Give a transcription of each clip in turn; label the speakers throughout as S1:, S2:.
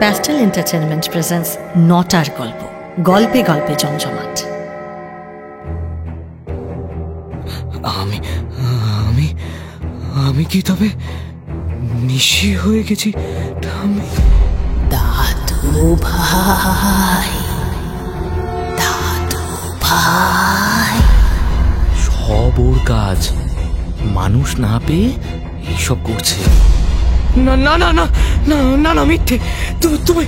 S1: Pastel entertainment presence নটার গল্প, গল্পে গল্পে জমজমাট।
S2: আমি আমি আমি কি তবে নিশি হয়ে গেছি?
S3: দাদু ভাই, দাদু ভাই,
S2: সব ওর কাজ। মানুষ না পেয়ে এইসব করছে। না না না না না না না, মিথ্যে। তুমি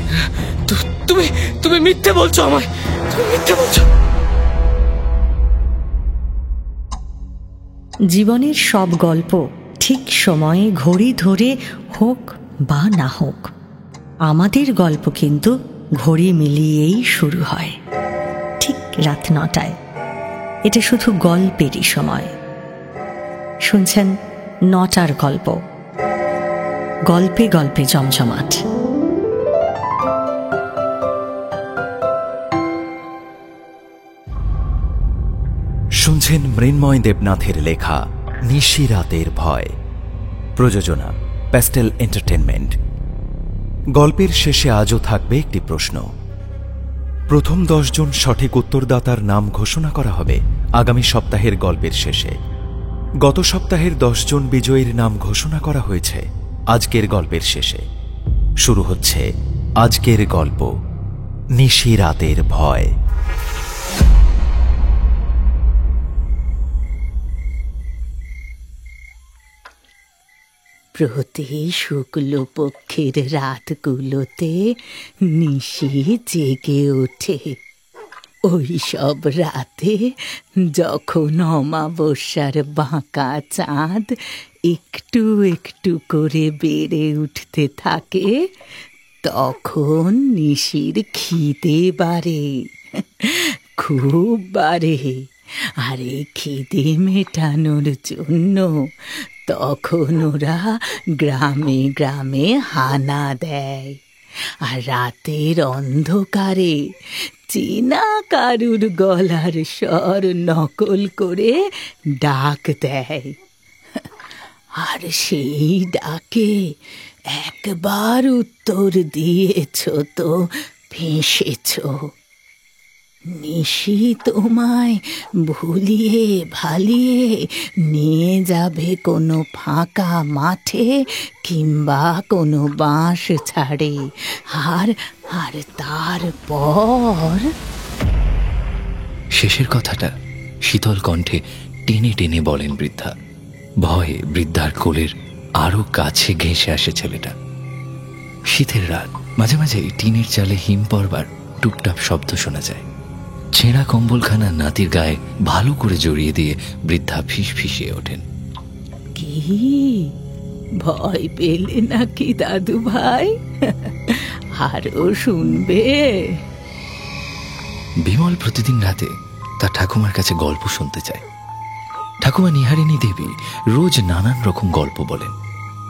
S2: তুমি তুমি মিথ্যে বলছো আমায়, তুমি মিথ্যে বলছো।
S1: জীবনের সব গল্প ঠিক সময়ে ঘড়ি ধরে হোক বা না হোক, আমাদের গল্প কিন্তু ঘড়ি মিলিয়েই শুরু হয়, ঠিক রাত 9টায়। এটা শুধু গল্পেরই সময়। শুনছেন নটার গল্প, গল্পে গল্পে জমজমাট।
S4: শুনছেন মৃন্ময় দেবনাথের লেখা নিশি রাতের ভয়। প্রযোজনা প্যাস্টেল এন্টারটেনমেন্ট। গল্পের শেষে আজও থাকবে একটি প্রশ্ন। প্রথম 10 জন সঠিক উত্তরদাতার নাম ঘোষণা করা হবে আগামী সপ্তাহের গল্পের শেষে। গত সপ্তাহের 10 জন বিজয়ীর নাম ঘোষণা করা হয়েছে আজকের গল্পের শেষে। শুরু হচ্ছে আজকের গল্প, নিশি রাতের ভয়।
S3: প্রতি শুক্লপক্ষের রাতগুলোতে নিশি জেগে ওঠে। ওই সব রাতে যখন অমাবস্যার বাঁকা চাঁদ একটু একটু করে বেড়ে উঠতে থাকে, তখন নিশির খিদে বাড়ে, খুব বাড়ে। আর এই খিদে মেটানোর জন্য তখন ওরা গ্রামে গ্রামে হানা দেয়, আর রাতের অন্ধকারে চেনা কারুর গলার স্বর নকল করে ডাক দেয়। আর সেই ডাকে একবার উত্তর দিয়েছ তো ফেঁসেছ। নিশি তোমায় ভুলিয়ে ভালিয়ে নিয়ে যাবে কোনো ফাঁকা মাঠে কিংবা কোনো বাঁশ ছাড়ে। আর আর তারপর
S5: শেষের কথাটা শীতল কণ্ঠে টেনে টেনে বলেন বৃদ্ধা। ভয়ে বৃদ্ধার কোলের আরো কাছে ঘেঁষে আসে ছেলেটা। শীতের রাত, মাঝে মাঝে টিনের চালে হিম পড়বার টুপটাপ শব্দ শোনা যায়। ছেঁড়া কম্বলখানা নাতির গায়ে ভালো করে জড়িয়ে দিয়ে বৃদ্ধা ফিস ফিসিয়ে ওঠেন।
S3: কি ভয় পেলে নাকি দাদু ভাই? আরো শুনবে?
S5: বিমল প্রতিদিন রাতে তার ঠাকুমার কাছে গল্প শুনতে চায়। ঠাকুমা নিহারিণী দেবী রোজ নানান রকম গল্প বলেন।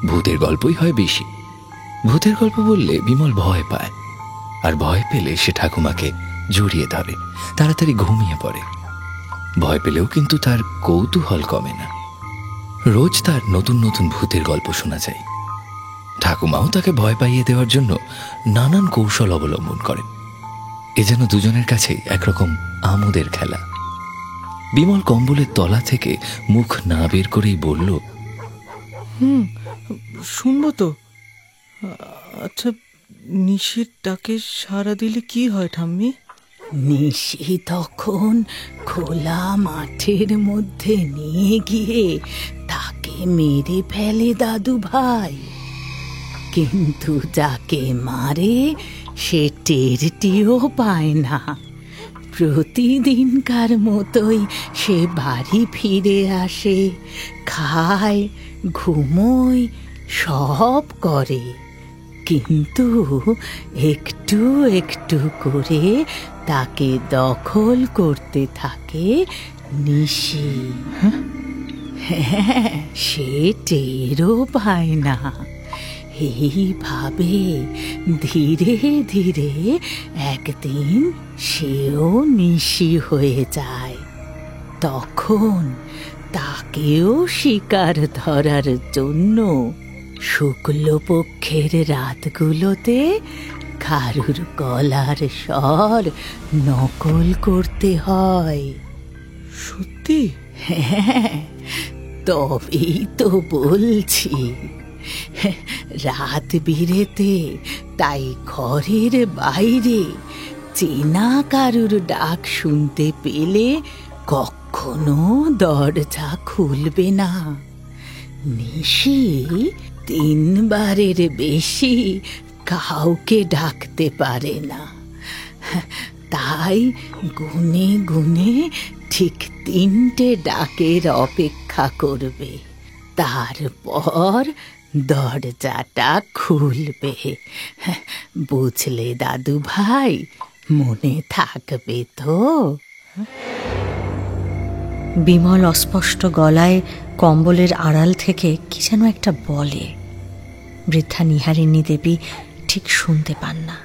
S5: ভূতের গল্পই হয় বেশি। ভূতের গল্প বললে বিমল ভয় পায়, আর ভয় পেলে সে ঠাকুমাকে জড়িয়ে ধরে, তাড়াতাড়ি ঘুমিয়ে পড়ে। ভয় পেলেও কিন্তু তার কৌতূহল কমে না। রোজ তার নতুন নতুন ভূতের গল্প শোনা যায়। ঠাকুমাও তাকে ভয় পাইয়ে দেওয়ার জন্য নানান কৌশল অবলম্বন করেন। এ যেন দুজনের কাছেই একরকম আমোদের খেলা। বিমল কম্বলের তলা থেকে মুখ না বের করেই বলল,
S2: শুনবো তো। আচ্ছা, নিশির ডাকে সাড়া দিলে কি হয় ঠাম্মি?
S3: নিশি তখন খোলা মাঠের মধ্যে নিয়ে গিয়ে তাকে মেরে ফেলে দাদু ভাই। কিন্তু যাকে মারে সে টেরটিও পায় না। প্রতিদিনকার মতোই সে বাড়ি ফিরে আসে, খায়, ঘুমোয়, সব করে। কিন্তু একটু একটু করে তাকে দখল করতে থাকে নিশি। হ্যাঁ, সে টেরও পায় না। এইভাবে ধীরে ধীরে একদিন সেও নিশি হয়ে যায়। তখন তাকেও শিকার ধরার জন্য শুক্লপক্ষের রাতগুলোতে কারুর গলার স্বর নকল করতে হয়।
S2: সত্যি?
S3: হ্যাঁ, তবেই তো বলছি। রাত বিরেতে তাই ঘরের বাইরে চেনা কারুর ডাক শুনতে পেলে কখনো দরজা খুলবে না। নিশি 3 বারের বেশি কাউকে ডাকতে পারে না, তাই গুনে গুনে ঠিক 3টে ডাকের অপেক্ষা করবে, তারপর দরজাটা খুলবে। বুঝলে দাদু ভাই, মনে থাকবে তো?
S1: বিমল অস্পষ্ট গলায় কম্বলের আড়াল থেকে কি যেন একটা বলে। বৃদ্ধা নিহারিণী দেবী ঠিক শুনতে পান না।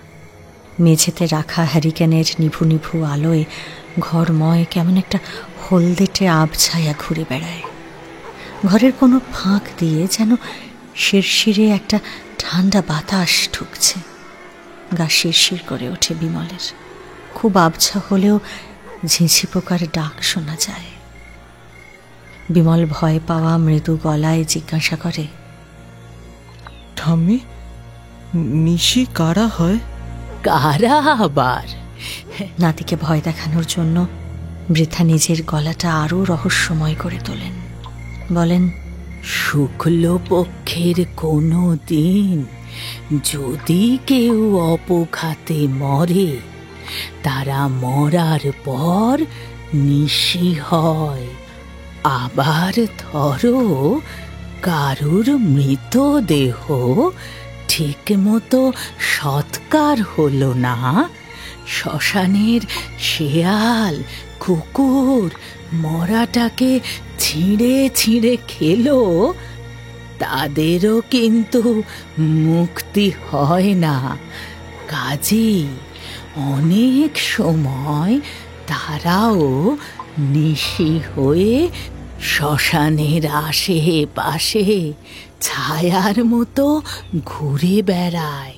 S1: মেঝেতে রাখা হ্যারিকেনের নিভু নিভু আলোয় ঘরময় কেমন একটা হলদেটে আবছায়া ঘুরে বেড়ায়। ঘরের কোনো ফাঁক দিয়ে যেন শিরশিরে একটা ঠান্ডা বাতাস ঢুকছে। গা শিরশির করে ওঠে বিমলের। খুব আবছা হলেও ঝিঁঝি পোকার ডাক শোনা যায়। বিমল ভয় পাওয়া মৃদু গলায় জিজ্ঞাসা করে,
S2: ঠাম্মি, নিশি কারা হয়?
S3: কারা আবার?
S1: নাতিকে ভয় দেখানোর জন্য বৃদ্ধা নিজের গলাটা আরো রহস্যময় করে তোলেন। বলেন,
S3: শুক্লপক্ষের কোনো দিন যদি কেউ অপঘাতে মরে, তারা মরার পর নিশি হয়। আবার ধরো কারুর মৃতদেহ ঠিক মতো সৎকার হলো না, শ্মশানের শেয়াল কুকুর মরাটাকে ছিঁড়ে ছিঁড়ে খেলো, তাদেরও কিন্তু মুক্তি হয় না। কাজেই অনেক সময় তারাও নিশি হয়ে শ্মশানের আশেপাশে ছায়ার মতো ঘুরে বেড়ায়।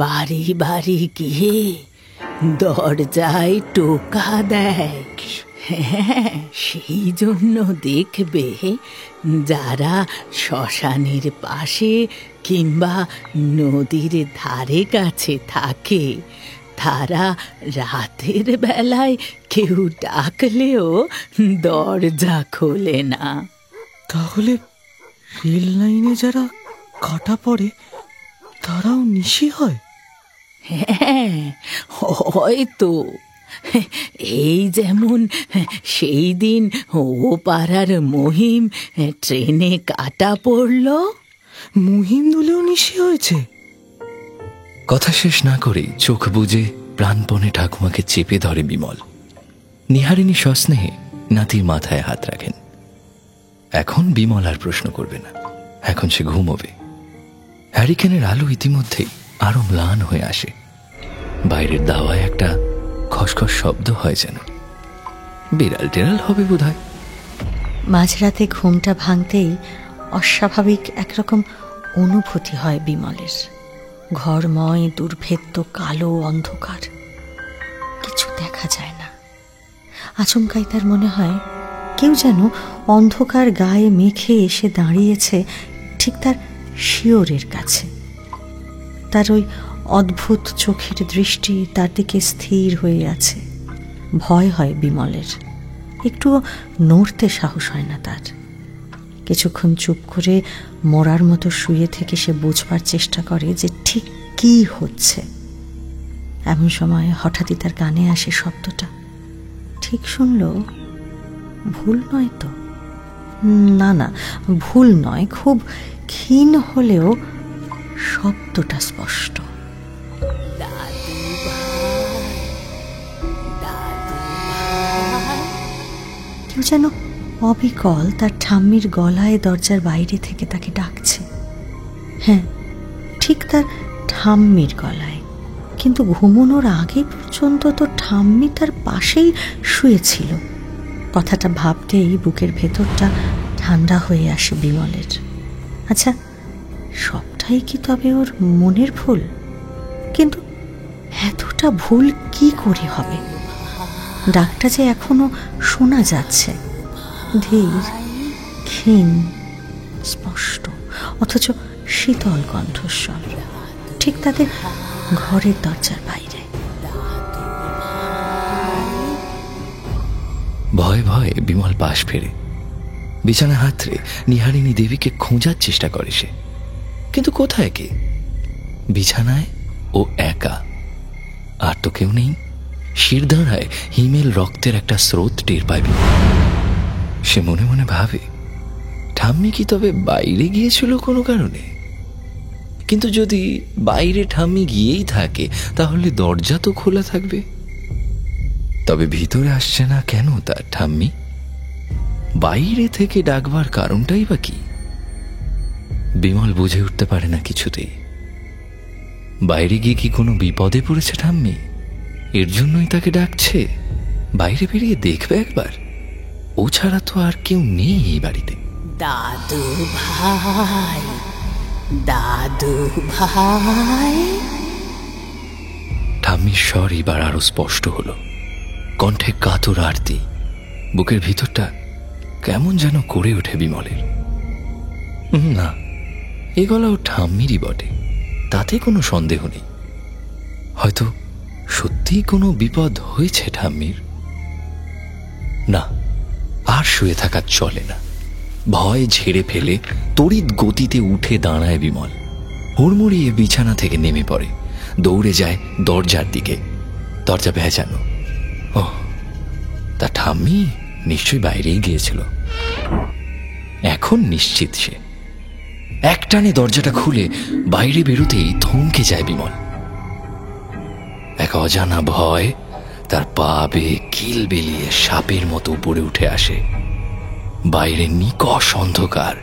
S3: বাড়ি বাড়ি গিয়ে দরজায় টোকা দেয়। হ্যাঁ, সেই জন্য দেখবে যারা শ্মশানের পাশে কিংবা নদীর ধারে কাছে থাকে, তারা রাতের বেলায় কেউ ডাকলেও দরজা খোলে না।
S2: তাহলে রেল লাইনে যারা কাটা পড়ে তারাও নিশি হয়?
S3: হ্যাঁ, হয়তো। এই যেমন সেই দিন ও পাড়ার মহিম ট্রেনে কাটা পড়ল।
S2: মুহিম দুলেও নিশি হয়েছে?
S5: কথা শেষ না করেই চোখ বুজে প্রাণপণে ঠাকুমাকে চেপে ধরে বিমল। নিহারিণী সস্নেহে নাতির মাথায় হাত রাখেন। এখন বিমল আর প্রশ্ন করবে না, এখন সে ঘুমোবে। হ্যারিকেনের আলো ইতিমধ্যেই আরো ম্লান হয়ে আসে। বাইরের দাওয়ায় একটা খসখস শব্দ হয় যেন। বিড়াল টেরাল হবে বোধহয়।
S1: মাঝরাতে ঘুমটা ভাঙতেই অস্বাভাবিক একরকম অনুভূতি হয় বিমলের। ঘরময় দুর্ভেদ্য কালো অন্ধকার, কিছু দেখা যায় না। আচমকাই তার মনে হয় কেউ যেন অন্ধকার গায়ে মেখে এসে দাঁড়িয়েছে ঠিক তার শিয়রের কাছে। তার ওই অদ্ভুত চোখের দৃষ্টি তার দিকে স্থির হয়ে আছে। ভয় হয় বিমলের, একটুও নড়তে সাহস হয় না তার। কিছুক্ষণ চুপ করে মরার মতো শুয়ে থেকে সে বুঝবার চেষ্টা করে যে ঠিক কি হচ্ছে। এমন সময় হঠাৎই তার কানে আসে শব্দটা। ঠিক শুনল, ভুল নয় তো? না না, ভুল নয়, খুব ক্ষীণ হলেও শব্দটা স্পষ্ট। কেউ যেন অবিকল তার ঠাম্মির গলায় দরজার বাইরে থেকে তাকে ডাকছে। হ্যাঁ, ঠিক তার ঠাম্মির গলায়। কিন্তু ঘুমানোর আগে পর্যন্ত তো ঠাম্মি তার পাশেই শুয়েছিল। কথাটা ভাবতেই বুকের ভেতরটা ঠান্ডা হয়ে আসে বিমলের। আচ্ছা, সবটাই কি তবে ওর মনের ভুল? কিন্তু এতটা ভুল কি করে হবে? ডাকটা যে এখনো শোনা যাচ্ছে, ধীর, ক্ষীণ, স্পষ্ট, অথচ শীতল কণ্ঠস্বর, ঠিক তাদের ঘরের দরজার বাইরে।
S5: ভয়ে ভয়ে বিমল পাশ ফেরে বিছানা হাতড়ে নিহারিণী দেবীকে খোঁজার চেষ্টা করে সে, কিন্তু কোথায় কে? বিছানায় ও একা, আর তো কেউ নেই। শিরদাঁড়ায় হিমেল রক্তের একটা স্রোত টের পায় বিমল। সে মনে মনে ভাবে, ঠাম্মি কি তবে বাইরে গিয়েছিল কোনো কারণে? কিন্তু যদি বাইরে ঠাম্মি গিয়েই থাকে তাহলে দরজা তো খোলা থাকবে, তবে ভিতরে আসছে না কেন তার ঠাম্মি? বাইরে থেকে ডাকবার কারণটাই বা কি? বিমল বুঝে উঠতে পারে না কিছুতেই। বাইরে গিয়ে কি কোনো বিপদে পড়েছে ঠাম্মি? এর জন্যই তাকে ডাকছে। বাইরে বেরিয়ে দেখবে একবার, ও ছাড়া তো আর কেউ নেই এই বাড়িতে।
S3: দাদু ভাই, দাদু ভাই।
S5: ঠাম্মির স্বর এবার আরো স্পষ্ট হলো, কণ্ঠে কাতর আরতি। বুকের ভিতরটা কেমন যেন করে ওঠে বিমলের। না, এ গলা ও ঠাম্মিরই বটে, তাতে কোনো সন্দেহ নেই। হয়তো সত্যিই কোনো বিপদ হয়েছে ঠাম্মির। না, আর শুয়ে থাকা চলে না। ভয় ঝেড়ে ফেলে তড়িৎ গতিতে উঠে দাঁড়ায় বিমল। হুড়মুড়িয়ে বিছানা থেকে নেমে পড়ে, দৌড়ে যায় দরজার দিকে। দরজা ভেজানো। ও, তা ঠাম্মি নিশ্চয়ই বাইরেই গিয়েছিল। এখন নিশ্চিত সে। একটানে দরজাটা খুলে বাইরে বেরোতেই থমকে যায় বিমল। এক অজানা ভয় তার পা বেয়ে কিল বেলিয়ে সাপের মতো উপরে উঠে আসে। বাইরে নিকষ অন্ধকার,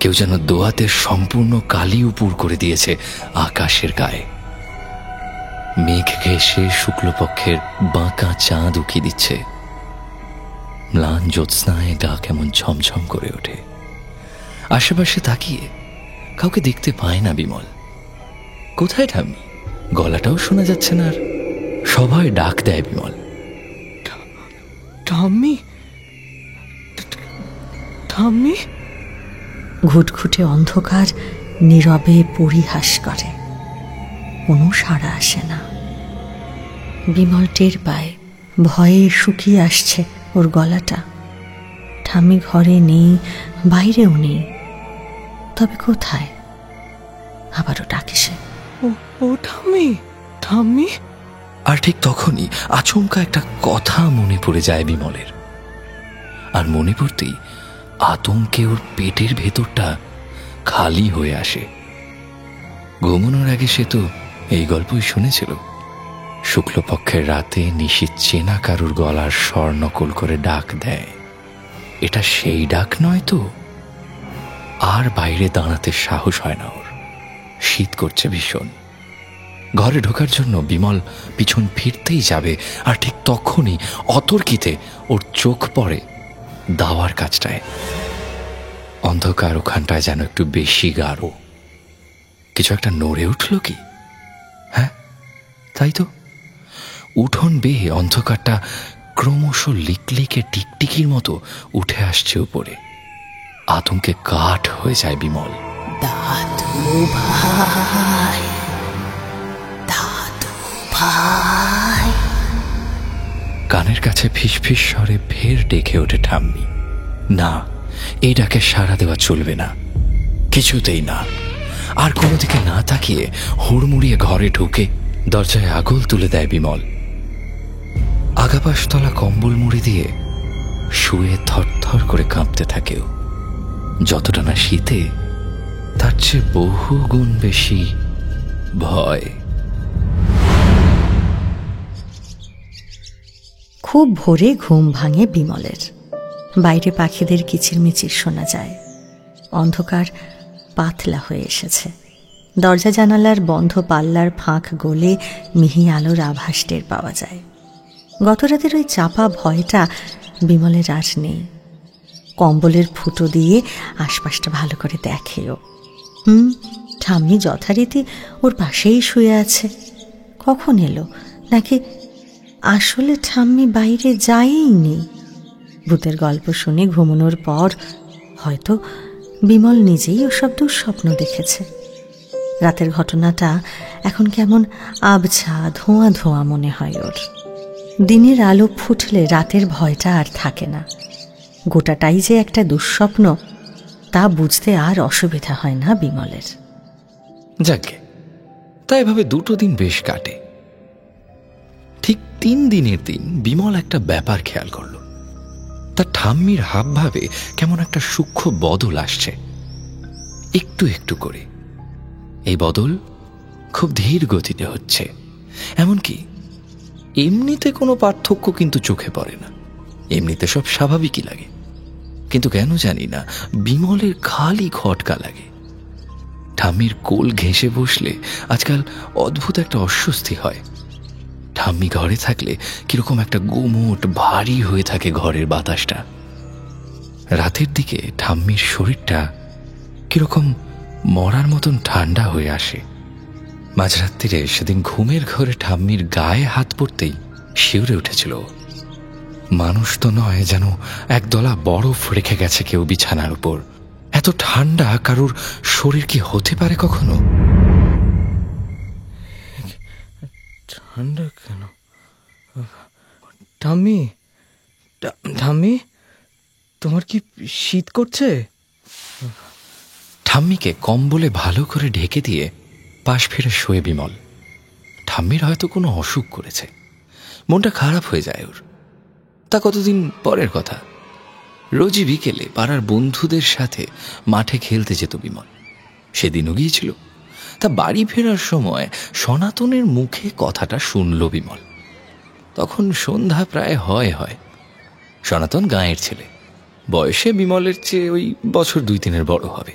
S5: কেউ যেন দোয়াতের সম্পূর্ণ কালি উপুর করে দিয়েছে আকাশের গায়ে। মেঘ ঘেঁষে শুক্লপক্ষের বাঁকা চাঁদ উকি দিচ্ছে। ম্লান জ্যোৎস্নায় গা কেমন ঝমঝম করে ওঠে। আশেপাশে তাকিয়ে কাউকে দেখতে পায় না বিমল। কোথায় ঠাম্মি? গলাটাও শোনা যাচ্ছে না। আর সবাই ডাক দেয় বিমল,
S2: ঠাম্মি, ঠাম্মি।
S1: ঘুটঘুটে অন্ধকার নীরবে পরিহাস করে, কোনো সাড়া আসে না। বিমল টের পায় ভয়ে শুকিয়ে আসছে ওর গলাটা। ঠাম্মি ঘরে নেই, বাইরেও নেই, তবে কোথায়? আবারও ডাকে সে,
S2: ও ঠাম্মি, ঠাম্মি।
S5: আর ঠিক তখনই আচমকা একটা কথা মনে পড়ে যায় বিমলের। আর মনে পড়তেই আতঙ্কে ওর পেটের ভেতরটা খালি হয়ে আসে। ঘুমানোর আগে সে তো এই গল্পই শুনেছিল। শুক্লপক্ষের রাতে নিশীথ চেনা কারুর গলার স্বর নকল করে ডাক দেয়। এটা সেই ডাক নয় তো? আর বাইরে দাঁড়াতে সাহস হয় না ওর। শীত করছে ভীষণ। ঘরে ঢোকার জন্য বিমল পিছন ফিরতেই যাবে, আর ঠিক তখনই অতর্কিতে ওর চোখ পড়ে দাওয়ার কাজটায়। অন্ধকার ওখানটায় যেন একটু বেশি গাঢ়। কিছু একটা নড়ে উঠল কি? হ্যাঁ, তাই তো। উঠোন বেয়ে অন্ধকারটা ক্রমশ লিকলিকে টিকটিকির মতো উঠে আসছে উপরে। আতঙ্কে কাঠ হয়ে যায় বিমল।
S3: দাদু ভাই, দাদু ভাই।
S5: কানের কাছে ফিসফিস স্বরে ফের ডেকে ওঠে ঠাম্মি। না, এই ডাকে সাড়া দেওয়া চলবে না, কিছুতেই না। আর কোনো দিকে না তাকিয়ে হুড়মুড়িয়ে ঘরে ঢুকে দরজায় আগল তুলে দেয় বিমল। আগাপাশতলা কম্বল মুড়ি দিয়ে শুয়ে থরথর করে কাঁপতে থাকেও। যতটা না শীতে, তার চেয়ে বহু গুণ বেশি ভয়।
S1: খুব ভোরে ঘুম ভাঙে বিমলের। বাইরে পাখিদের কিচিরমিচির শোনা যায়। অন্ধকার পাতলা হয়ে এসেছে। দরজা জানালার বন্ধ পাল্লার ফাঁক গলে মিহি আলোর আভাস টের পাওয়া যায়। গতরাতের ওই চাপা ভয়টা বিমলের আর নেই। কম্বলের ফুটো দিয়ে আশপাশটা ভালো করে দেখেও। ঠাম্মি যথারীতি ওর পাশেই শুয়ে আছে। কখন এলো? নাকি আসলে ঠাম্মি বাইরে যায়ইনি? ভূতের গল্প শুনে ঘুমানোর পর হয়তো বিমল নিজেই ওসব দুঃস্বপ্ন দেখেছে। রাতের ঘটনাটা এখন কেমন আবছা ধোঁয়া ধোঁয়া মনে হয় ওর। দিনের আলো ফুটলে রাতের ভয়টা আর থাকে না। গোটাটাই যে একটা দুঃস্বপ্ন তা বুঝতে আর অসুবিধা হয় না বিমলের।
S5: যাকে তাই এভাবে 2 দিন বেশ কাটে। ঠিক 3 দিনের দিন বিমল একটা ব্যাপার খেয়াল করল। তার ঠাম্মির হাবভাবে কেমন একটা সূক্ষ্ম বদল আসছে, একটু একটু করে। এই বদল খুব ধীর গতিতে হচ্ছে। এমনকি এমনিতে কোনো পার্থক্য কিন্তু চোখে পড়ে না, এমনিতে সব স্বাভাবিকই লাগে। কিন্তু কেন জানি না বিমলের খালি খটকা লাগে। ঠাম্মির কোল ঘেঁষে বসলে আজকাল অদ্ভুত একটা অস্বস্তি হয়। ঠাম্মি ঘরে থাকলে কিরকম একটা গুমোট ভারী হয়ে থাকে ঘরের বাতাসটা। রাতের দিকে ঠাম্মির শরীরটা কিরকম মরার মতন ঠান্ডা হয়ে আসে। মাঝরাত্রিরে সেদিন ঘুমের ঘরে ঠাম্মির গায়ে হাত পড়তেই শিউরে উঠেছিল। মানুষ তো নয়, যেন একদলা বরফ রেখে গেছে কেউ বিছানার উপর। এত ঠান্ডা কারুর শরীর কি হতে পারে কখনো?
S2: ঠান্ডা কেন? ঠাম্মি, ঠাম্মি, তোমার কি শীত করছে?
S5: ঠাম্মিকে কম্বলে ভালো করে ঢেকে দিয়ে পাশ ফিরে শুয়ে বিমল। ঠাম্মির হয়তো কোনো অসুখ করেছে, মনটা খারাপ হয়ে যায় ওর। তা কতদিন পরের কথা। রোজই বিকেলে পাড়ার বন্ধুদের সাথে মাঠে খেলতে যেত বিমল। সেদিনও গিয়েছিল। তা বাড়ি ফেরার সময় সনাতনের মুখে কথাটা শুনল বিমল। তখন সন্ধ্যা প্রায় হয়। সনাতন গাঁয়ের ছেলে, বয়সে বিমলের চেয়ে ওই বছর 2-3 বড় হবে।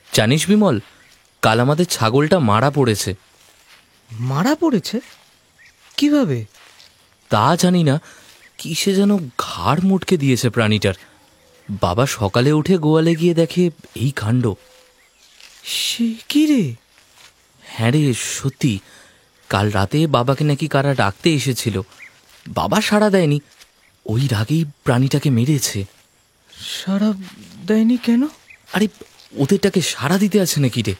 S2: জানিস বিমল, কাল আমাদের ছাগলটা মারা পড়েছে। মারা পড়েছে? কিভাবে? তা জানি না, কিসে যেন ঘাড় মুটকে দিয়েছে প্রাণীটার। বাবা সকালে উঠে গোয়ালে গিয়ে দেখে এই কাণ্ড। সে কি রে? হ্যাঁ রে, সত্যি। কাল রাতে বাবাকে নাকি কারা ডাকতে এসেছিল। বাবা সাড়া দেয়নি, ওই রাগেই প্রাণীটাকে মেরেছে। সাড়া দেয়নি কেন? আরে ওদেরটাকে সাড়া দিতে আছে নাকি রে?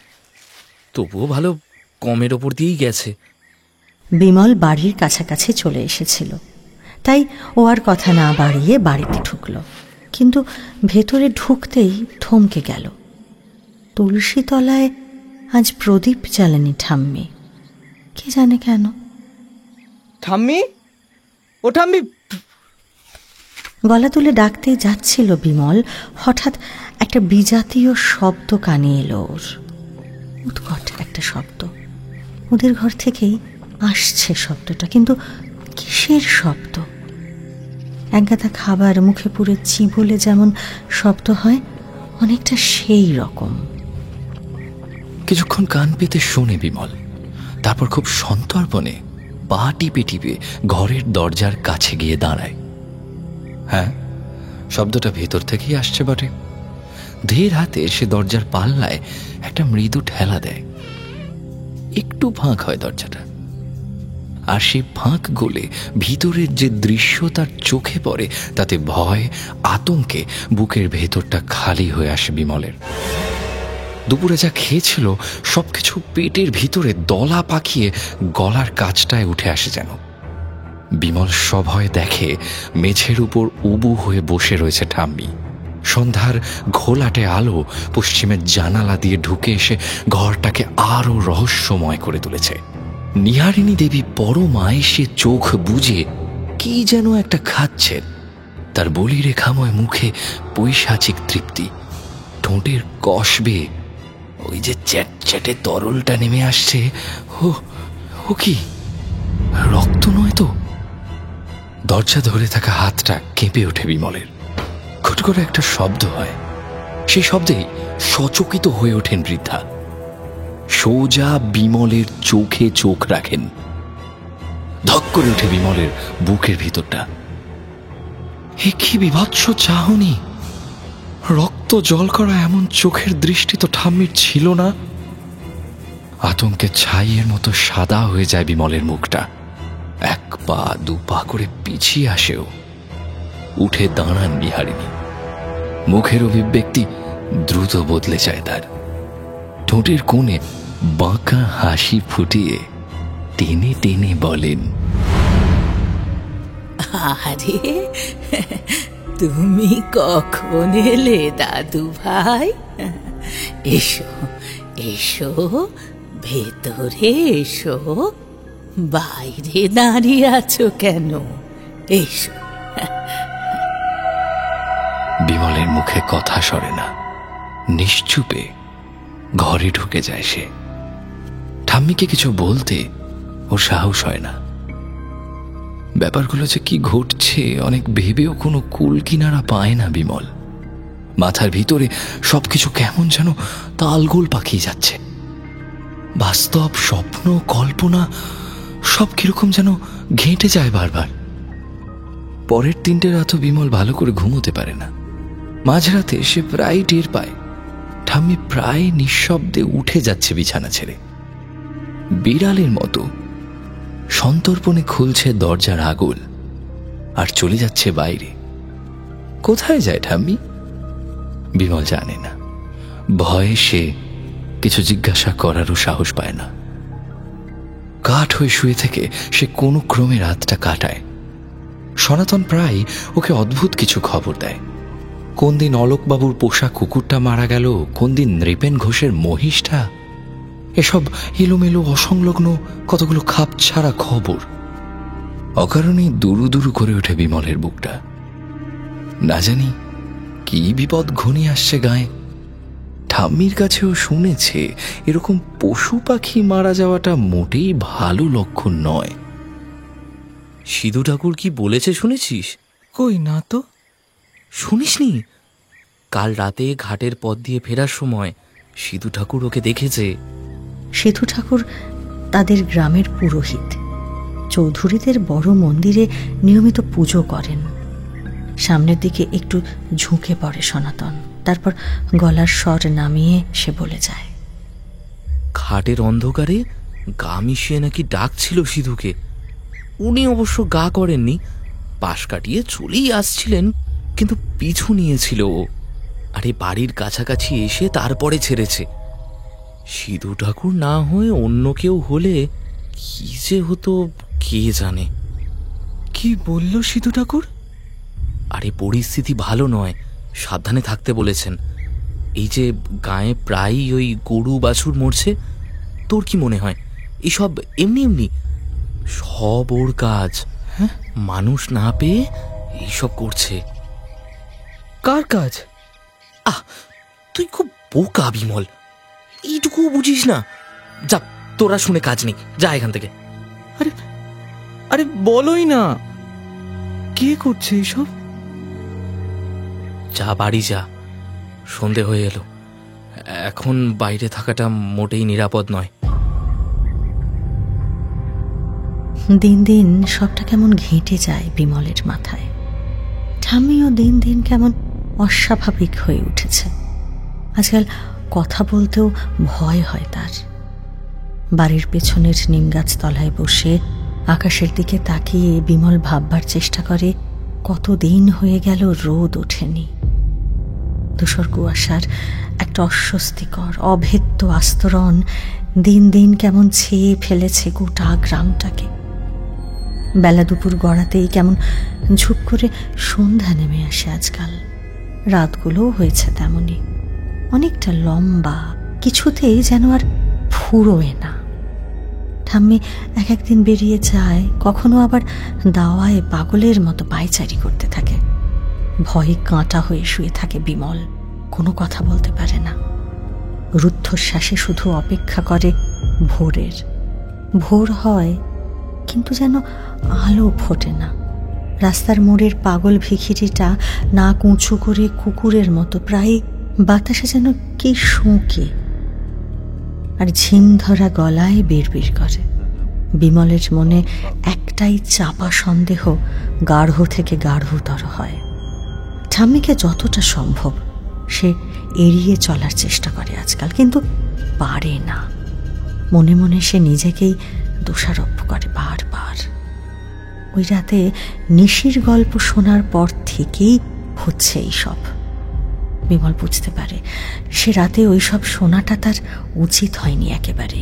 S2: তবুও ভালো কমের ওপর দিয়েই গেছে।
S1: বিমল বাড়ির কাছাকাছি চলে এসেছিল, তাই ও আর কথা না বাড়িয়ে বাড়িতে ঢুকল। কিন্তু ভেতরে ঢুকতেই থমকে গেল। তুলসী তলায় আজ প্রদীপ জ্বালেনি ঠাম্মি, কে জানে কেন।
S2: ঠাম্মি, ও ঠাম্মি!
S1: গলা তুলে ডাকতে যাচ্ছিল বিমল, হঠাৎ একটা বিজাতীয় শব্দ কানে এলো ওর। উৎকট একটা শব্দ। ওদের ঘর থেকেই আসছে শব্দটা, কিন্তু কিসের শব্দ? একগাদা খাবার মুখে পুরে চিবোলে যেমন শব্দ হয়, অনেকটা সেই রকম।
S5: কিছুক্ষণ কান পেতে শোনে বিমল। তারপর খুব সন্তর্পণে পা টিপে টিপে ঘরের দরজার কাছে গিয়ে দাঁড়ায়। হ্যাঁ, শব্দটা ভেতর থেকেই আসছে বটে। ধীর হাতে সে দরজার পাল্লায় একটা মৃদু ঠেলা দেয়। একটু ফাঁক হয় দরজাটা, আর সেই ফাঁক গলে ভিতরের যে দৃশ্য তার চোখে পড়ে, তাতে ভয় আতঙ্কে বুকের ভেতরটা খালি হয়ে আসে বিমলের। দুপুরে যা খেয়েছিল সবকিছু পেটের ভিতরে দলা পাকিয়ে গলার কাছটায় উঠে আসে যেন। বিমল সভয়ে দেখে মেঝের উপর উবু হয়ে বসে রয়েছে ঠাম্মি। সন্ধ্যার ঘোলাটে আলো পশ্চিমের জানালা দিয়ে ঢুকে এসে ঘরটাকে আরো রহস্যময় করে তুলেছে। নিহারিণী দেবী পরম আয়েসে চোখ বুজে কি যেন একটা খাচ্ছেন। তার বলি রেখাময় মুখে পৈশাচিক তৃপ্তি, ঠোঁটের কষ বেয়ে ওই যে চ্যাটচ্যাটে তরলটা নেমে আসছে। ও কি রক্ত নয় তো? দরজা ধরে থাকা হাতটা কেঁপে ওঠে বিমলের। খুট করে একটা শব্দ হয়, সেই শব্দেই সচকিত হয়ে ওঠেন বৃদ্ধা। সোজা বিমলের চোখে চোখ রাখেন। ধক করে ওঠে বিমলের বুকের ভিতরটা। এ কি বিভৎস চাহনি! রক্ত জল করা এমন চোখের দৃষ্টি তো ঠাম্মির ছিল না। আতঙ্কে ছাইয়ের মতো সাদা হয়ে যায় বিমলের মুখটা। এক পা দু পা করে পিছিয়ে আসেও। উঠে দাঁড়ান বিহারিণী। মুখের অভিব্যক্তি দ্রুত বদলে যায় তার। ঠোঁটের কোণে বাঁকা হাসি ফুটিয়ে টেনে টেনে বলেন,
S3: আরে তুমি কখন এলে দাদু ভাই? এসো এসো, ভেতরে এসো। বাইরে দাঁড়িয়ে আছো কেন? এসো।
S5: বিমলের মুখে কথা সরে না। নিশ্চুপে ঘরে ঢুকে যায় সে। ঠাম্মিকে কিছু বলতে ওর সাহস হয় না। ব্যাপারগুলো যে কি ঘটছে অনেক ভেবেও কোনো কুল কিনারা পায় না বিমল। মাথার ভিতরে সবকিছু কেমন যেন তালগোল পাকিয়ে যাচ্ছে। বাস্তব, স্বপ্ন, কল্পনা সব কিরকম যেন ঘেঁটে যায় বারবার। পরের 3টে রাতও বিমল ভালো করে ঘুমোতে পারে না। মাঝরাতে সে প্রায় টের পায় ঠাম্মি প্রায় নিঃশব্দে উঠে যাচ্ছে বিছানা ছেড়ে। বিড়ালের মতো সন্তর্পণে খুলছে দরজার আগল আর চলে যাচ্ছে বাইরে। কোথায় যায় ঠাম্মি বিমল জানে না। ভয়ে সে কিছু জিজ্ঞাসা করারও সাহস পায় না। কাঠ হয়ে শুয়ে থেকে সে কোনো ক্রমে রাতটা কাটায়। সনাতন প্রায় ওকে অদ্ভুত কিছু খবর দেয়। কোন দিন অলোকবাবুর পোষা কুকুরটা মারা গেল, কোন দিন নৃপেন ঘোষের মহিষটা। এসব এলোমেলো অসংলগ্ন কতগুলো খাপ ছাড়া খবর। অকারণেই দুরু দুরু করে ওঠে বিমলের বুকটা। না জানি কি বিপদ ঘনিয়ে আসছে গায়ে। ঠাম্মির কাছেও শুনেছে এরকম পশু পাখি মারা যাওয়াটা মোটেই ভালো লক্ষণ নয়।
S2: সিধু ঠাকুর কি বলেছে শুনেছিস?
S6: কই না তো।
S2: শুনিসনি? কাল রাতে ঘাটের পথ দিয়ে ফেরার সময় সিধু ঠাকুর ওকে দেখেছে।
S1: সিধু ঠাকুর তাদের গ্রামের পুরোহিত। চৌধুরীদের বড় মন্দিরে নিয়মিত পুজো করেন। সামনের দিকে একটু ঝুঁকে পড়ে সনাতন। তারপর গলার স্বর নামিয়ে সে বলে যায়,
S2: ঘাটের অন্ধকারে গা মিশিয়ে নাকি ডাকছিল সিধুকে। উনি অবশ্য গা করেননি, পাশ কাটিয়ে চলেই আসছিলেন, কিন্তু পিছু নিয়েছিল ও। আরে বাড়ির কাছাকাছি এসে তারপরে ছেড়েছে। সিধু ঠাকুর না হয়ে অন্য কেউ হলে কি যে হতো কে জানে।
S6: কি বলল সিধু ঠাকুর?
S2: আরে পরিস্থিতি ভালো নয়, সাবধানে থাকতে বলেছেন। এই যে গায়ে প্রায়ই ওই গরু বাছুর মরছে, তোর কি মনে হয় এসব এমনি এমনি? সব ওর কাজ।
S6: হ্যাঁ,
S2: মানুষ না পেয়ে এইসব করছে।
S6: কার কাজ?
S2: তুই খুব বোকা বিমল, এইটুকু বুঝিস না? যা, তোরা শুনে কাজ নেই, যা এখান থেকে।
S6: আরে আরে বলোই না, কে করছে এইসব?
S2: যা বাড়ি যা, সন্ধে হয়ে এলো। এখন বাইরে থাকাটা মোটেই নিরাপদ নয়।
S1: দিন দিন সবটা কেমন ঘেঁটে যায় বিমলের মাথায়। ঠাম্মিও দিন দিন কেমন অস্বাভাবিক হয়ে উঠেছে। আজকাল কথা বলতেও ভয় হয় তার। বাড়ির পেছনের নিম গাছ তলায় বসে আকাশের দিকে তাকিয়ে বিমল ভাববার চেষ্টা করে কতদিন হয়ে গেল রোদ ওঠেনি। ধূসর কুয়াশার একটা অস্বস্তিকর অভেদ্য আস্তরণ দিন দিন কেমন ছেয়ে ফেলেছে গোটা গ্রামটাকে। বেলা দুপুর গড়াতেই কেমন ঝুপ করে সন্ধ্যা নেমে আসে আজকাল। রাতগুলোও হয়েছে তেমনি, অনেকটা লম্বা, কিছুতেই যেন আর ফুরোয় না। ঠাম্মি এক একদিন বেরিয়ে যায়, কখনো আবার দাওয়ায় পাগলের মতো পায়চারি করতে থাকে। ভয়ে কাঁটা হয়ে শুয়ে থাকে বিমল, কোনো কথা বলতে পারে না। রুদ্ধশ্বাসে শুধু অপেক্ষা করে ভোরের। ভোর হয় কিন্তু যেন আলো ফোটে না। রাস্তার মোড়ের পাগল ভিখিরিটা নাক উঁচু করে কুকুরের মতো প্রায় বাতাসে যেন কি শোঁকে আর ঝিম ধরা গলায় বিড়বিড় করে। বিমলের মনে একটাই চাপা সন্দেহ গাঢ় থেকে গাঢ়তর হয়। ঠাম্মিকে যতটা সম্ভব সে এড়িয়ে চলার চেষ্টা করে আজকাল, কিন্তু পারে না। মনে মনে সে নিজেকেই দোষারোপ করে বারবার। ওই রাতে নিশির গল্প শোনার পর থেকেই হচ্ছে এইসব। বিমল বুঝতে পারে সে রাতে ওইসব শোনাটা তার উচিত হয়নি একেবারে।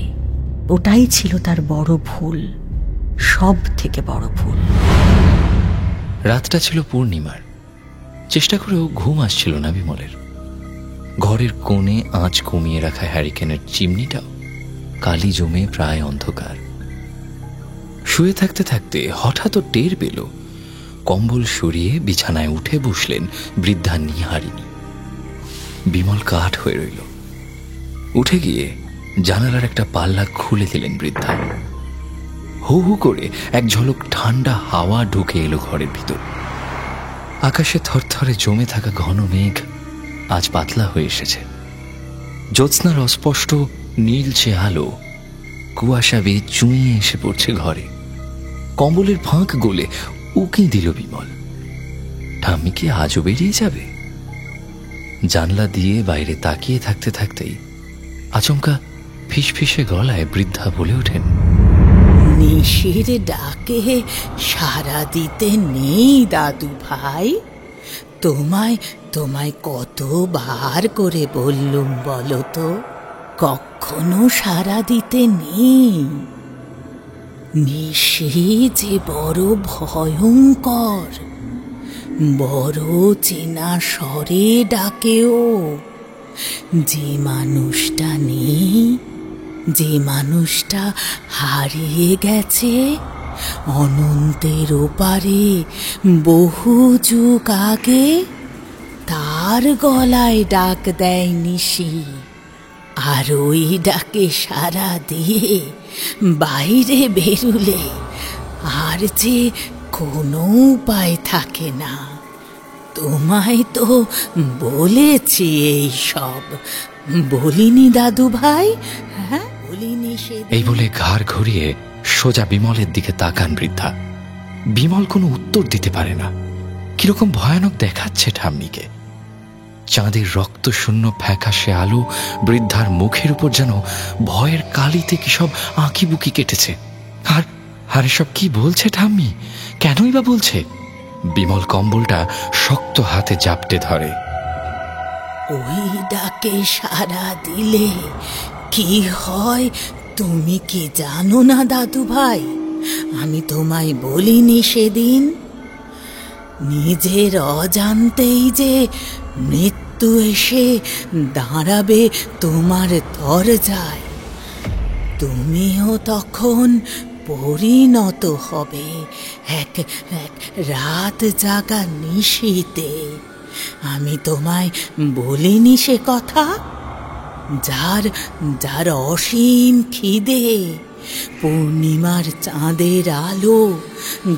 S1: ওটাই ছিল তার বড় ভুল, সব থেকে বড় ভুল।
S5: রাতটা ছিল পূর্ণিমার। চেষ্টা করেও ঘুম আসছিল না বিমলের। ঘরের কোণে আঁচ কমিয়ে রাখা হ্যারিকেনের চিমনিটাও কালি জমে প্রায় অন্ধকার। শুয়ে থাকতে থাকতে হঠাৎ টের পেল কম্বল সরিয়ে বিছানায় উঠে বসলেন বৃদ্ধা নিহারিণী। বিমল কাঠ হয়ে রইল। উঠে গিয়ে জানালার একটা পাল্লা খুলে দিলেন বৃদ্ধা। হু হু করে এক ঝলক ঠান্ডা হাওয়া ঢুকে এলো ঘরের ভিতর। আকাশে থরথরে জমে থাকা ঘন মেঘ আজ পাতলা হয়ে এসেছে। জ্যোৎস্নার অস্পষ্ট নীলচে আলো কুয়াশা বেয়ে চুঁইয়ে এসে পড়ছে ঘরে। কম্বলের ফাঁক গলে উকি দিল বিমল। ঠাম্মি কি আজও বেরিয়ে যাবে? জানলা দিয়ে বাইরে তাকিয়ে থাকতে থাকতেই আচমকা ফিসফিসে গলায় বৃদ্ধা বলে ওঠেন,
S3: নিশির ডাকে সাড়া দিতে নেই দাদু ভাই। তোমায় কতবার করে বললুম বলো তো, কখনো সাড়া দিতে নেই। নিশি যে বড় ভয়ঙ্কর, বড় চেনা স্বরে ডাকেও। যে মানুষটা নেই, যে মানুষটা হারিয়ে গেছে অনন্তের ওপারে বহু যুগ আগে, তার গলায় ডাক দেয় নিশি। আর ওই ডাকে সাড়া দিয়ে বাইরে বেরুলে আর যে কোনো উপায় থাকে না। তোমায় তো বলেছি এই সব, বলিনি দাদু ভাই? হ্যাঁ বলিনি?
S5: এই বলে ঘাড় ঘুরিয়ে সোজা বিমলের দিকে তাকান বৃদ্ধা। বিমল কোনো উত্তর দিতে পারে না। কিরকম ভয়ানক দেখাচ্ছে ঠাম্মিকে। চাঁদের রক্ত শূন্য ফ্যাকাশে আলো বৃদ্ধার মুখের উপর যেন ভয়ের কালিতে কি সব আঁকি বুকি কেটেছে। আর এসব কি বলছে ঠাম্মি? কেনই বা বলছে? বিমল কম্বলটা শক্ত হাতে জাপটে ধরে।
S3: ওই ডাকে সাড়া দিলে কি হয় তুমি কি জানো না দাদু ভাই? আমি তোমায় বলিনি সেদিন? নিজের অজান্তেই যে মৃত্যু এসে দাঁড়াবে তোমার দরজায়। তুমিও তখন পরিণত হবে এক রাত জাগা নিশিতে। আমি তোমায় বলিনি সে কথা? যার অসীম খিদে, পূর্ণিমার চাঁদের আলো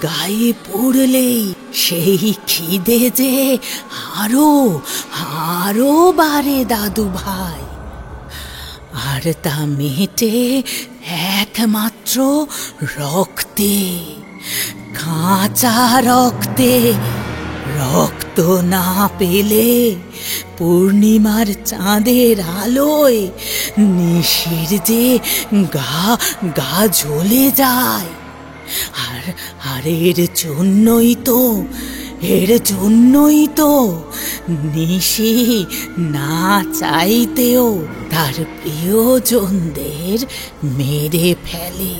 S3: গায়ে পড়লেই সেই খিদে যে আরো বাড়ে দাদু ভাই। আর তা মেটে একমাত্র রক্তে, কাঁচা রক্তে। রক্ত না পেলে পূর্ণিমার চাঁদের আলোয় নিশির যে গা জ্বলে যায়। আর এর জন্যই তো নিশি না চাইতেও তার প্রিয়জনদের মেরে ফেলে,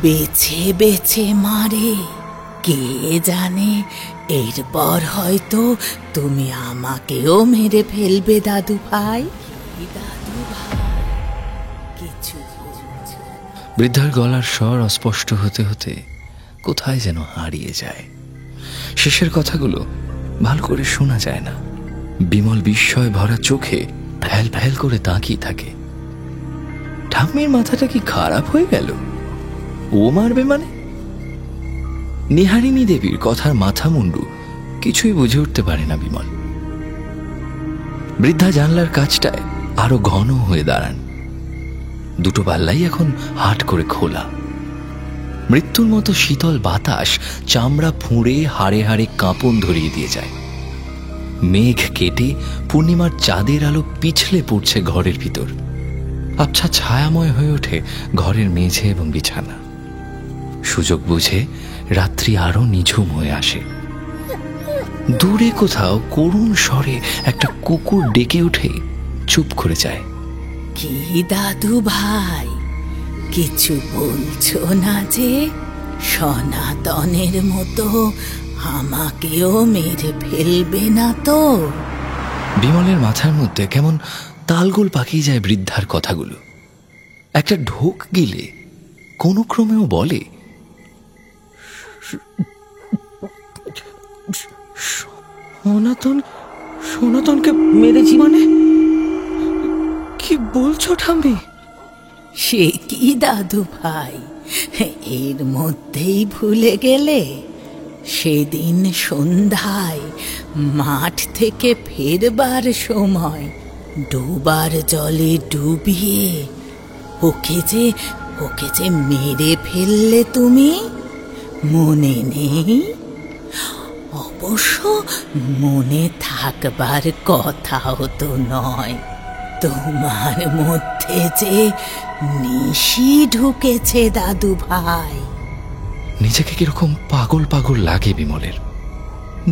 S3: বেছে বেছে মারে। কে জানে এরপর হয়তো তুমি আমাকেও মেরে ফেলবে দাদু ভাই। কিছু
S5: বৃদ্ধার গলার স্বর অস্পষ্ট হতে হতে কোথায় যেন হারিয়ে যায়। শেষের কথাগুলো ভালো করে শোনা যায় না। বিমল বিস্ময় ভরা চোখে ফ্যাল ফ্যাল করে তাকিয়ে থাকে। ঠাম্মির মাথাটা কি খারাপ হয়ে গেল? ও মারবে মানে? নিহারিণী দেবীর কথার মাথা মুন্ডু কিছুই বুঝে উঠতে পারে না বিমল। বৃদ্ধা জানলার কাছটায় আরো ঘন হয়ে দাঁড়ান। দুটো পাল্লাই এখন হাট করে খোলা। মৃত্যুর মতো শীতল বাতাস চামড়া ফুঁড়ে হাড়ে হাড়ে কাঁপন ধরিয়ে দিয়ে যায়। মেঘ কেটে পূর্ণিমার চাঁদের আলো পিছলে পড়ছে ঘরের ভিতর। আবছা ছায়াময় হয়ে ওঠে ঘরের মেঝে এবং বিছানা। সুযোগ বুঝে রাত্রি আরো নিঝুম হয়ে আসে। দূরে কোথাও করুণ স্বরে একটা কুকুর ডেকে উঠে চুপ করে যায়।
S3: কি দাদু ভাই, কিছু বলছো না যে? সনাতনের মতো আমাকেও মেরে ফেলবে না তো?
S5: বিমলের মাথার মধ্যে কেমন তালগোল পাকিয়ে যায় বৃদ্ধার কথাগুলো। একটা ঢোক গিলে কোনো ক্রমেও বলে,
S6: সনাতনকে মেরেছি মানে? কি বলছো ঠাম্মি?
S3: সে কি দাদু ভাই, এর মধ্যেই ভুলে গেলে? সেদিন সন্ধ্যায় মাঠ থেকে ফেরবার সময় ডোবার জলে ডুবিয়ে ওকে যে মেরে ফেললে তুমি, মনে নেই? অবশ্য মনে থাকবার কথাও তো নয়। তোমার মধ্যে যে নিশি ঢুকেছে দাদু ভাই।
S5: নিজেকে কিরকম পাগল পাগল লাগে বিমলের।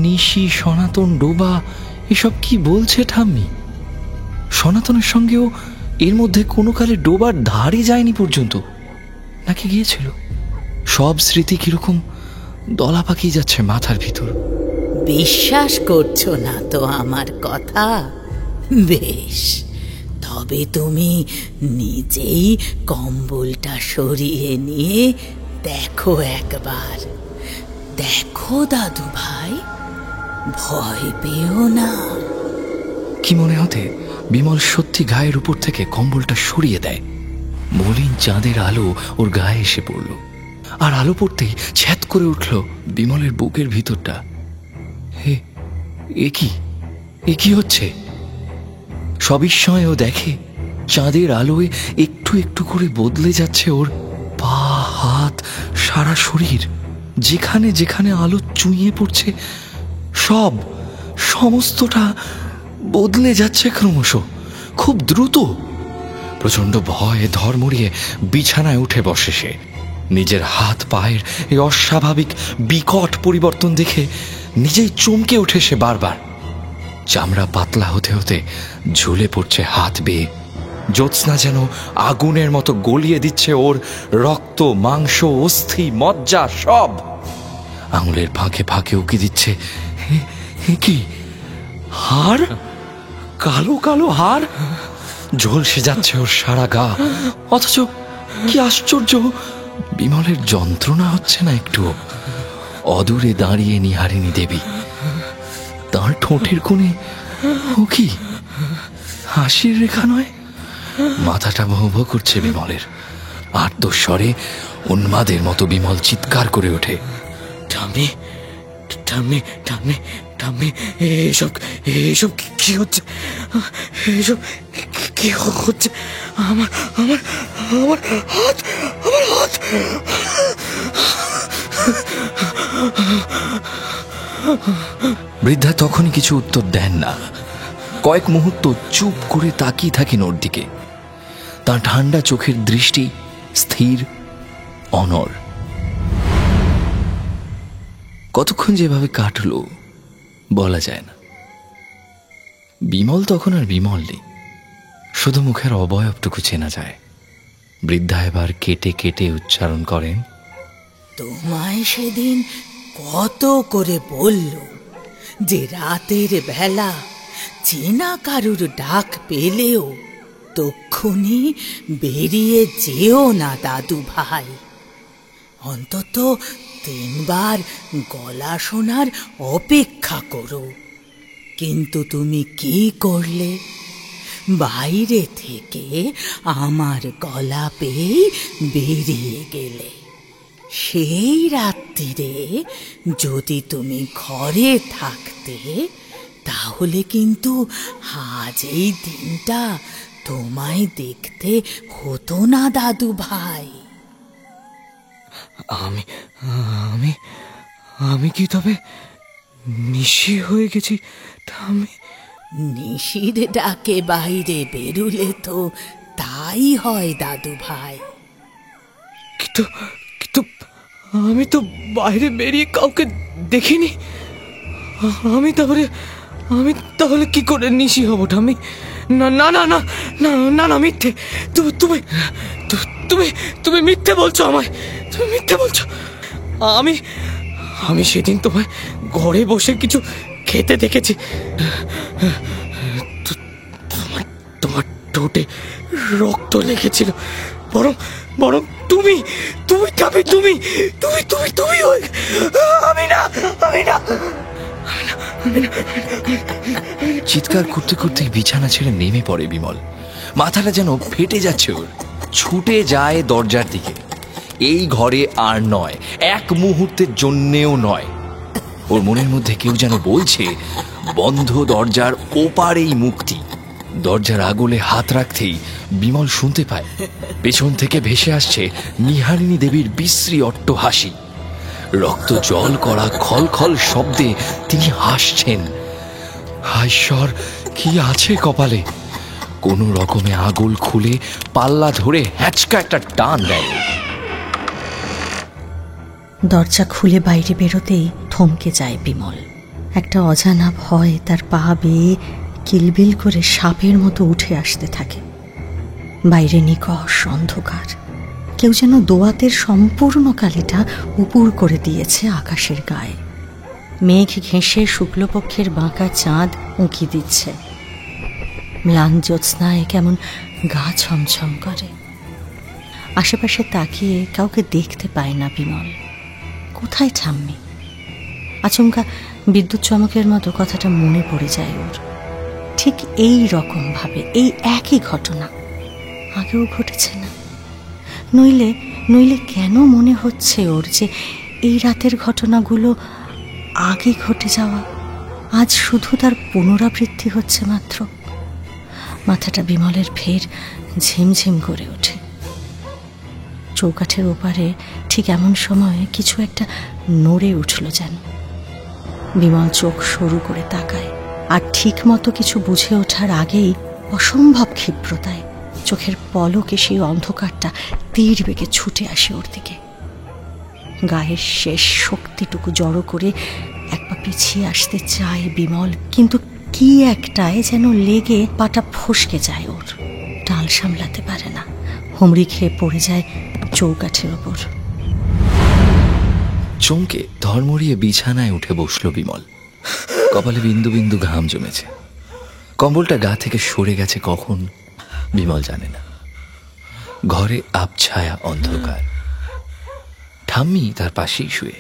S5: নিশি, সনাতন, ডোবা, এসব কি বলছে ঠাম্মি? সনাতনের সঙ্গেও এর মধ্যে কোনো কালে ডোবার ধারে যায়নি পর্যন্ত, নাকি গিয়েছিল? সব স্মৃতি কিরকম দলা পাকিয়ে যাচ্ছে মাথার ভিতর।
S3: বিশ্বাস করছো না তো আমার কথা? বেশ, তবে তুমি নিজেই কম্বলটা সরিয়ে নিয়ে দেখো একবার। দেখো দাদু ভাই, ভয় পেও না।
S5: কি মনে হতে বিমল সত্যি গায়ের উপর থেকে কম্বলটা সরিয়ে দেয়। মলিন চাঁদের আলো ওর গায়ে এসে পড়ল, আর আলো পড়তেই ছ্যাদ করে উঠল বিমলের বুকের ভিতরটা। হে, এ কি হচ্ছে? সবিস্ময়ে ও দেখে চাঁদের আলোয় একটু একটু করে বদলে যাচ্ছে ওর পা, হাত, সারা শরীর। যেখানে যেখানে আলো চুঁইয়ে পড়ছে সমস্তটা বদলে যাচ্ছে ক্রমশ, খুব দ্রুত। প্রচন্ড ভয়ে ধর্মড়িয়ে বিছানায় উঠে বসে সে। নিজের হাত পায়ের এই অস্বাভাবিক বিকট পরিবর্তন দেখে নিজেই চমকে ওঠে সে বারবার। চামড়া পাতলা হতে হতে ঝুলে পড়ছে হাত বেয়ে। জ্যোৎস্না যেন আগুনের মতো গলিয়ে দিচ্ছে ওর রক্ত, মাংস, অস্থি, মজ্জা সব। আঙুলের ফাঁকে ফাঁকে উকি দিচ্ছে কি হাড়, কালো কালো হাড় ঝলসে যাচ্ছে ওর সারা গা। অথচ কি আশ্চর্য, বিমলের যন্ত্রণা হচ্ছে না একটু। অদূরে দাঁড়িয়ে নিহারিণী দেবী, তার ঠোঁটের কোণে ও কি হাসির রেখা নয়? মাথাটা ভোঁ ভোঁ করছে বিমলের। আর্তস্বরে উন্মাদের মতো বিমল চিৎকার করে ওঠে,
S2: ঠাম্মি, ঠাম্মি, ঠাম্মি, ঠাম্মি, এসব কি হচ্ছে? এসব কি হচ্ছে? আমার আমার আমার হাত, আমার হাত!
S5: বৃদ্ধা তখনই কিছু উত্তর দেন না। কয়েক মুহূর্ত চুপ করে তাকিয়ে থাকেন ওর দিকে। তার ঠান্ডা চোখের দৃষ্টি স্থির, অনড়। কতক্ষণ যেভাবে কাটলো বলা যায় না। বিমল তখন আর বিমল নেই, শুধু মুখের অবয়বটুকু চেনা যায়। বৃদ্ধা এবার কেটে কেটে উচ্চারণ করেন,
S3: তোমায় সেদিন কত করে বলল যে রাতের বেলা চেনা কারুর ডাক পেলেও তক্ষুনি বেরিয়ে যেও না দাদু ভাই। অন্তত 3 বার গলা শোনার অপেক্ষা করো। কিন্তু তুমি কি করলে? বাইরে থেকে আমার গলা পেয়ে বেরিয়ে গেলে। সেই রাত্রিরে যদি তুমি ঘরে থাকতে, তাহলে কিন্তু আজ এই দিনটা তোমায় দেখতে হতো না দাদু ভাই।
S6: আমি কি তবে নিশি হয়ে গেছি ঠাম্মি।
S3: নিশির ডাকে বাইরে বেরুলে তো তাই হয় দাদু ভাই।
S6: কিন্তু কিন্তু আমি তো বাইরে বেরিয়ে কাউকে দেখিনি। আমি তাহলে কি করে নিশি হব ঠাম্মি? না না না না না না না, মিথ্যে। তুমি তুমি তুমি মিথ্যে বলছো আমায়, তুমি মিথ্যে বলছো। আমি সেদিন তোমায় ঘরে বসে কিছু খেতে দেখেছি। তোমার ঠোঁটে রক্ত লেগেছিল। বরং তুমি তুমি তুমি তুমি তুমি তুমি তুমি আমি না।
S5: চিৎকার করতে করতে বিছানা ছেড়ে নেমে পড়ে বিমল। মাথাটা যেন ফেটে যাচ্ছে ওর। ছুটে যায় দরজার দিকে। এই ঘরে আর নয়, এক মুহূর্তের জন্যেও নয়। ওর মনের মধ্যে কেউ যেন বলছে, বন্ধ দরজার ওপারেই মুক্তি। দরজার আগলে হাত রাখতেই বিমল শুনতে পায় পেছন থেকে ভেসে আসছে নিহারিণী দেবীর বিশ্রী অট্টহাসি। রক্ত জল করা খলখল শব্দে তিনি হাসছেন। হায় ঈশ্বর, কি আছে কপালে! কোনো রকমে আগল খুলে পাল্লা ধরে হ্যাচকা একটা টান দেয়।
S1: দরজা খুলে বাইরে বেরোতেই থমকে যায় বিমল। একটা অজানা ভয় তার পা বেয়ে কিলবিল করে সাপের মতো উঠে আসতে থাকে। বাইরে নিকষ অন্ধকার। কেউ যেন দোয়াতের সম্পূর্ণ কালিটা উপুর করে দিয়েছে আকাশের গায়ে। মেঘ ঘেঁষে শুক্লপক্ষের বাঁকা চাঁদ উঁকি দিচ্ছে। ম্লান জ্যোৎস্নায় কেমন গা ছমছম করে। আশেপাশে তাকিয়ে কাউকে দেখতে পায় না বিমল। কোথায় ঠাম্মি? আচমকা বিদ্যুৎ চমকের মতো কথাটা মনে পড়ে যায় ওর। ঠিক এই রকম ভাবে এই একই ঘটনা আগেও ঘটেছে না? নইলে কেন মনে হচ্ছে ওর যে এই রাতের ঘটনাগুলো আগে ঘটে যাওয়া, আজ শুধু তার পুনরাবৃত্তি হচ্ছে মাত্র? মাথাটা বিমলের ফের ঝিমঝিম করে ওঠে। চৌকাঠের ওপারে ঠিক এমন সময় কিছু একটা নড়ে উঠল যেন। বিমল চোখ সরু করে তাকায়, আর ঠিক মতো কিছু বুঝে ওঠার আগেই অসম্ভব ক্ষিপ্রতায় চোখের পলকে সেই অন্ধকারটা তীর বেগে ছুটে আসে ওর দিকে। গায়ের শেষ শক্তিটুকু জড়ো করে এক পা পিছিয়ে আসতে চায় বিমল, কিন্তু কি একটায় যেন লেগে পাটা ফসকে যায় ওর। টাল সামলাতে পারে না, হুমড়ি খেয়ে পড়ে যায় চৌকাঠের ওপর।
S5: চমকে ধর্মড়িয়ে বিছানায় উঠে বসল বিমল। কপালে বিন্দু বিন্দু ঘাম জমেছে। কম্বলটা গা থেকে সরে গেছে কখন বিমল জানে না। ঘরে আবছায়া অন্ধকার। ঠাম্মি তার পাশেই শুয়ে।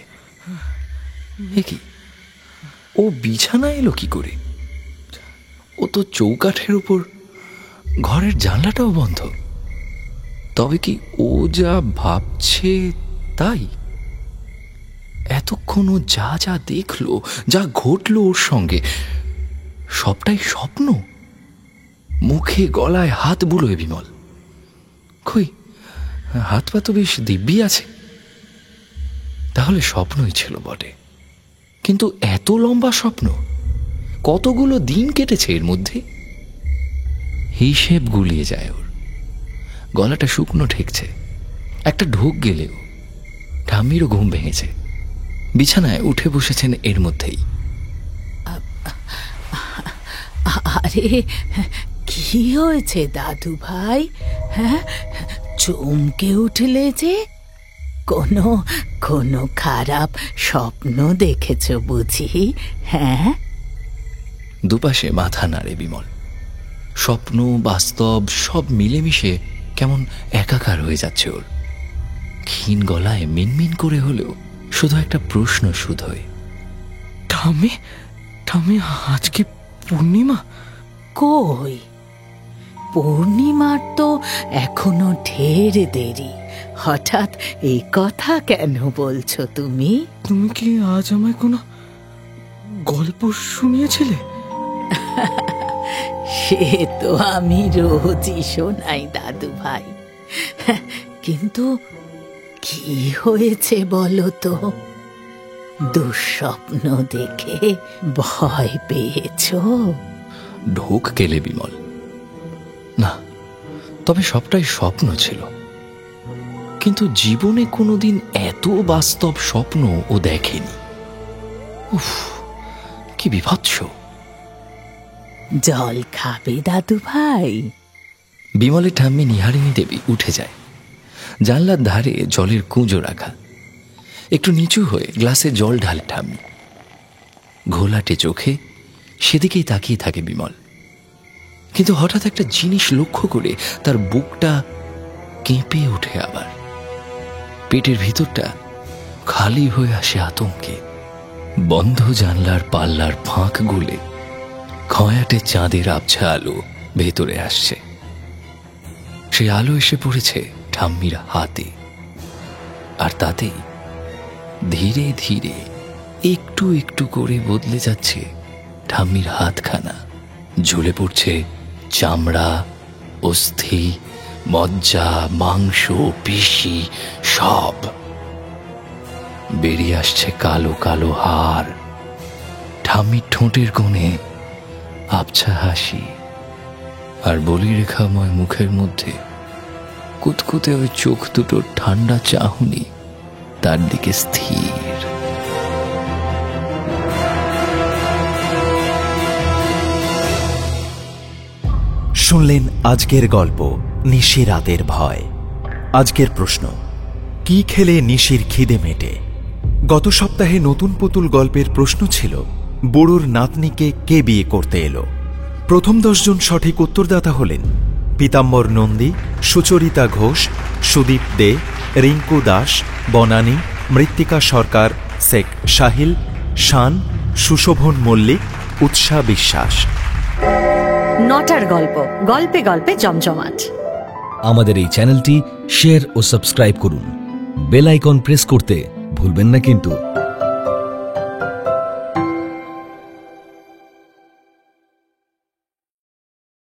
S5: কি ও বিছানায় এলো কি করে? ও তো চৌকাঠের উপর, ঘরের জানলাটাও বন্ধ। তবে কি ও যা ভাবছে তাই? এতক্ষণ ও যা যা দেখলো, যা ঘটলো ওর সঙ্গে, সবটাই স্বপ্ন? মুখে গলায় হাত বুলোয় বিমল। কই, হাত পা তো বেশ দিব্যি আছে। তাহলে স্বপ্নই ছিল বটে, কিন্তু এত লম্বা স্বপ্ন? কতগুলো দিন কেটেছে এর মধ্যে? হিসেব গুলিয়ে যায় ওর। গলাটা শুকনো ঠেকছে। একটা ঢোক গেলেও ঠাম্মিরও ঘুম ভেঙেছে। বিছানায় উঠে বসেছেন এর মধ্যেই।
S3: আরে কি হয়েছে দাদু ভাই? হ্যাঁ, চমকে উঠলে যে? কোনো খারাপ স্বপ্ন দেখেছ বুঝি? হ্যাঁ?
S5: দুপাশে মাথা নাড়ে বিমল। স্বপ্ন বাস্তব সব মিলেমিশে কেমন একাকার হয়ে যাচ্ছে ওর। ক্ষীণ গলায় মিনমিন করে হলেও শুধু একটা প্রশ্ন শুধোয়।
S6: ঠাম্মি, আজ কি পূর্ণিমা?
S3: কই, পূর্ণিমার তো এখনো ঢের দেরি। হঠাৎ এই কথা কেন বলছো তুমি?
S6: তুমি কি আজ আমায় কোনো গল্প শুনিয়েছিলে?
S3: সে তো আমি রোজই শোনাই দাদু ভাই, কিন্তু কি হয়েছে বলো তো? দুঃস্বপ্ন দেখে ভয় পেয়েছো?
S5: ঢোক গেলে বিমল। না, তবে সবটাই স্বপ্ন ছিল, কিন্তু জীবনে কোনোদিন এত বাস্তব স্বপ্ন ও দেখেনি। উফ, কি বিভৎস!
S3: জল খাবে দাদু ভাই?
S5: বিমলের ঠাম্মি নিহারিণী দেবী উঠে যায়। জানলার ধারে জলের কুঁজো রাখা, একটু নিচু হয়ে গ্লাসে জল ঢালে ঠাম্মি। ঘোলাটে চোখে সেদিকেই তাকিয়ে থাকে বিমল, কিন্তু হঠাৎ একটা জিনিস লক্ষ্য করে তার বুকটা কেঁপে ওঠে। আবার পেটের ভিতরটা খালি হয়ে আসে আতঙ্কে। বন্ধ জানলার পাল্লার ফাঁক গুলে খয়াটে চাঁদের আবছা আলো ভেতরে আসছে। সে আলো এসে পড়েছে ঠাম্মির হাতে, আর তাতেই ধীরে ধীরে একটু একটু করে বদলে যাচ্ছে ঠাম্মির হাতখানা। ঝুলে পড়ছে চামড়া, অস্থি, মজ্জা, মাংস, পেশি সব। বেরিয়ে আসছে কালো কালো হাড়। ঠাম্মির ঠোঁটের কোণে আবছা হাসি, আর বলি রেখাময় মুখের মধ্যে কুতকুতে ওই চোখ দুটোর ঠান্ডা চাহনি তার দিকে স্থির।
S4: শুনলেন আজকের গল্প নিশি রাতের ভয়। আজকের প্রশ্ন, কি খেলে নিশির খিদে মেটে? গত সপ্তাহে নতুন পুতুল গল্পের প্রশ্ন ছিল, বুড়োর নাতনিকে কে বিয়ে করতে এলো? প্রথম 10 জন সঠিক উত্তরদাতা হলেন পীতাম্বর নন্দী, সুচরিতা ঘোষ, সুদীপ দে, রিঙ্কু দাস, বনানী, মৃত্তিকা সরকার, শেখ সাহিল, শান, সুশোভন মল্লিক, উৎসা বিশ্বাস।
S1: 9টার গল্প, গল্পে গল্পে জমজমাট।
S7: আমাদের এই চ্যানেলটি শেয়ার ও সাবস্ক্রাইব করুন। বেল আইকন প্রেস করতে ভুলবেন না কিন্তু।